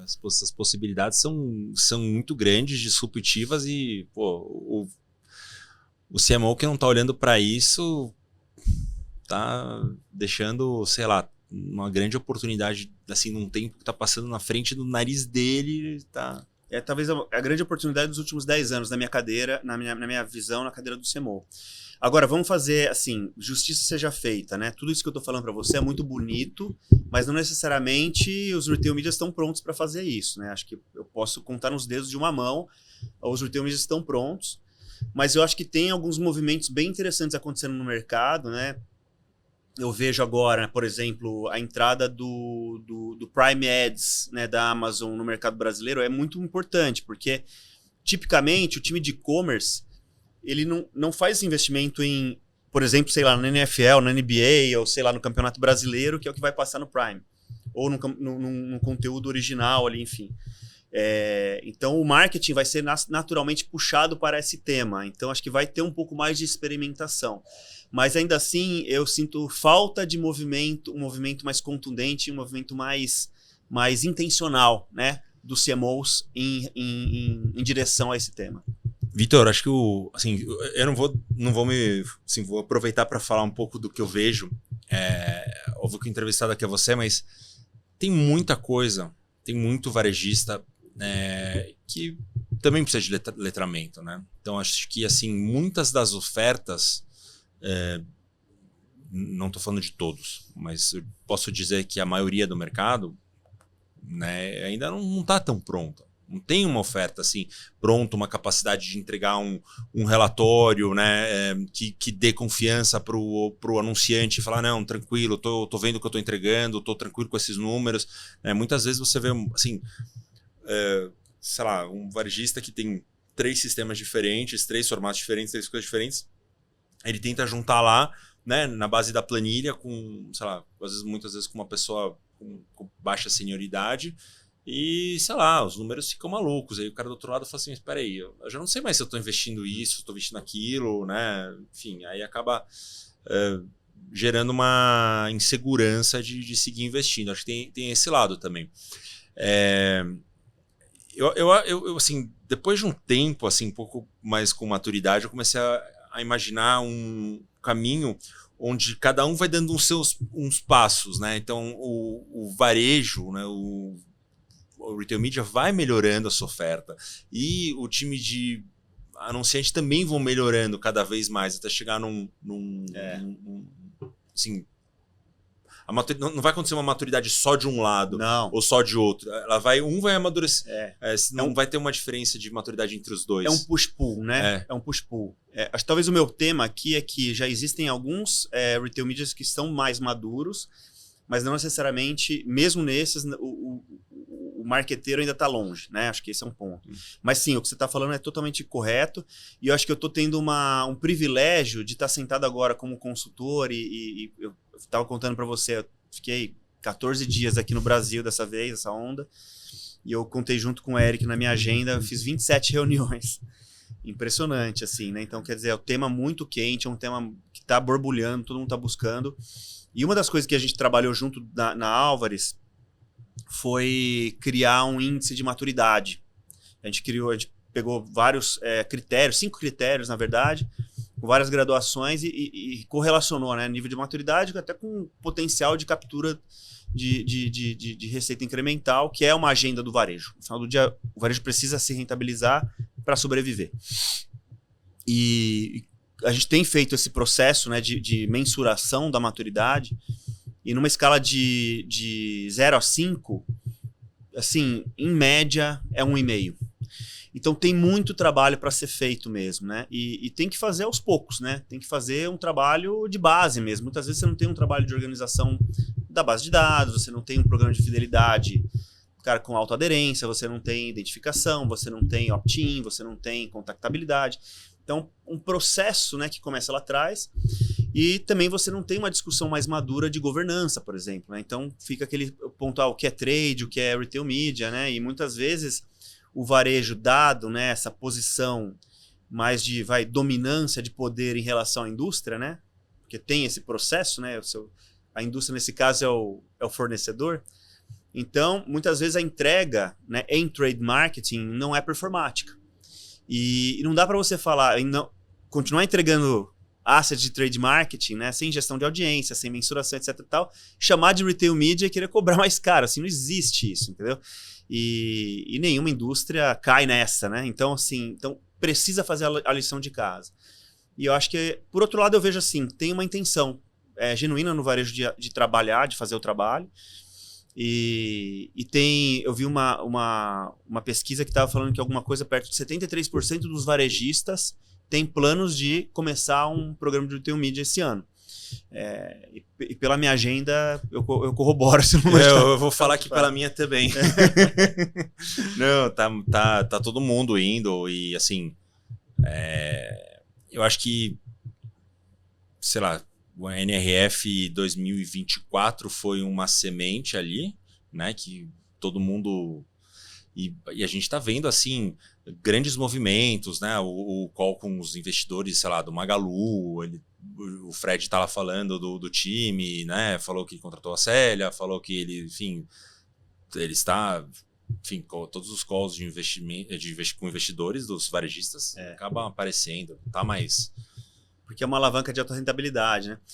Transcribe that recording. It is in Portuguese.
As possibilidades são muito grandes, disruptivas e o CMO que não está olhando para isso está deixando, sei lá, uma grande oportunidade assim, num tempo que está passando na frente do nariz dele. Tá... Talvez a grande oportunidade dos últimos 10 anos na minha cadeira, na minha visão, na cadeira do CMO. Agora, vamos fazer, assim, justiça seja feita, né? Tudo isso que eu estou falando para você é muito bonito, mas não necessariamente os retail media estão prontos para fazer isso, né? Acho que eu posso contar nos dedos de uma mão, os retail media estão prontos, mas eu acho que tem alguns movimentos bem interessantes acontecendo no mercado, né? Eu vejo agora, por exemplo, a entrada do Prime Ads, né, da Amazon no mercado brasileiro é muito importante, porque tipicamente o time de e-commerce ele não faz investimento em, por exemplo, sei lá, na NFL, na NBA, ou sei lá, no Campeonato Brasileiro, que é o que vai passar no Prime, ou no conteúdo original ali, enfim. Então o marketing vai ser naturalmente puxado para esse tema, então acho que vai ter um pouco mais de experimentação. Mas ainda assim, eu sinto falta de movimento, um movimento mais contundente, um movimento mais intencional, né, dos CMOs em direção a esse tema. Vitor, acho que assim, eu vou aproveitar para falar um pouco do que eu vejo. Óbvio que o entrevistado aqui é você, mas tem muita coisa, tem muito varejista que também precisa de letramento, né? Então acho que assim, muitas das ofertas, não estou falando de todos, mas eu posso dizer que a maioria do mercado, né, ainda não está tão pronta. Não tem uma oferta assim pronta, uma capacidade de entregar um relatório, né, que dê confiança para o anunciante e falar, não, tranquilo, tô vendo o que eu estou entregando, estou tranquilo com esses números. Muitas vezes você vê assim, sei lá, um varejista que tem 3 sistemas diferentes, 3 formatos diferentes, 3 coisas diferentes. Ele tenta juntar lá, né, na base da planilha com, sei lá, muitas vezes com uma pessoa com baixa senioridade. E, sei lá, os números ficam malucos. Aí o cara do outro lado fala assim, espera aí, eu já não sei mais se eu estou investindo isso, estou investindo aquilo, né? Enfim, aí acaba gerando uma insegurança de seguir investindo. Acho que tem esse lado também. Eu, assim, depois de um tempo, assim, um pouco mais com maturidade, eu comecei a imaginar um caminho onde cada um vai dando uns passos, né? Então, o varejo, né? O retail media vai melhorando a sua oferta e o time de anunciante também vão melhorando cada vez mais até chegar assim, não vai acontecer uma maturidade só de um lado, não, ou só de outro. Um vai amadurecer, não vai ter uma diferença de maturidade entre os dois. É um push-pull, né? É um push-pull. Acho que talvez o meu tema aqui é que já existem alguns retail medias que são mais maduros, mas não necessariamente, mesmo nesses, o marqueteiro ainda está longe, né? Acho que esse é um ponto. Mas sim, o que você está falando é totalmente correto e eu acho que eu estou tendo um privilégio de estar sentado agora como consultor e eu estava contando para você, eu fiquei 14 dias aqui no Brasil dessa vez, essa onda, e eu contei junto com o Eric na minha agenda, eu fiz 27 reuniões. Impressionante, assim, né? Então, quer dizer, é um tema muito quente, é um tema que está borbulhando, todo mundo está buscando. E uma das coisas que a gente trabalhou junto na Álvares foi criar um índice de maturidade. A gente pegou vários critérios, 5 critérios, na verdade, com várias graduações e correlacionou, né, nível de maturidade até com potencial de captura de receita incremental, que é uma agenda do varejo. No final do dia, o varejo precisa se rentabilizar para sobreviver. E a gente tem feito esse processo, né, de mensuração da maturidade. E numa escala de 0 a 5, assim, em média, é 1,5. Então tem muito trabalho para ser feito mesmo, né? E tem que fazer aos poucos, né? Tem que fazer um trabalho de base mesmo. Muitas vezes você não tem um trabalho de organização da base de dados, você não tem um programa de fidelidade, cara, com alta aderência, você não tem identificação, você não tem opt-in, você não tem contactabilidade. Então, um processo, né, que começa lá atrás. E também você não tem uma discussão mais madura de governança, por exemplo, né? Então fica aquele ponto, o que é trade, o que é retail media, né? E muitas vezes o varejo, dado, né, essa posição mais de dominância de poder em relação à indústria, né? Porque tem esse processo, né? A indústria, nesse caso, é o fornecedor. Então, muitas vezes a entrega, né, em trade marketing não é performática. E não dá para você falar, continuar entregando assets de trade marketing, né, sem gestão de audiência, sem mensuração, etc. e tal, chamar de retail media e querer cobrar mais caro. Assim, não existe isso, entendeu? E nenhuma indústria cai nessa, né? Então, assim, precisa fazer a lição de casa. E eu acho que, por outro lado, eu vejo assim, tem uma intenção genuína no varejo de trabalhar, de fazer o trabalho. E eu vi uma pesquisa que estava falando que alguma coisa perto de 73% dos varejistas tem planos de começar um programa de retail media esse ano. E pela minha agenda, eu corroboro. Se não eu vou falar que pela minha também. Não, tá todo mundo indo e assim, eu acho que, sei lá, o NRF 2024 foi uma semente ali, né, que todo mundo... E a gente está vendo, assim, grandes movimentos, né? O call com os investidores, sei lá, do Magalu, o Fred tá lá falando do time, né? Falou que contratou a Célia, falou que ele, enfim, ele está... Enfim, todos os calls de investimento, com investidores dos varejistas acabam aparecendo, tá mais... Porque é uma alavanca de alta rentabilidade, né?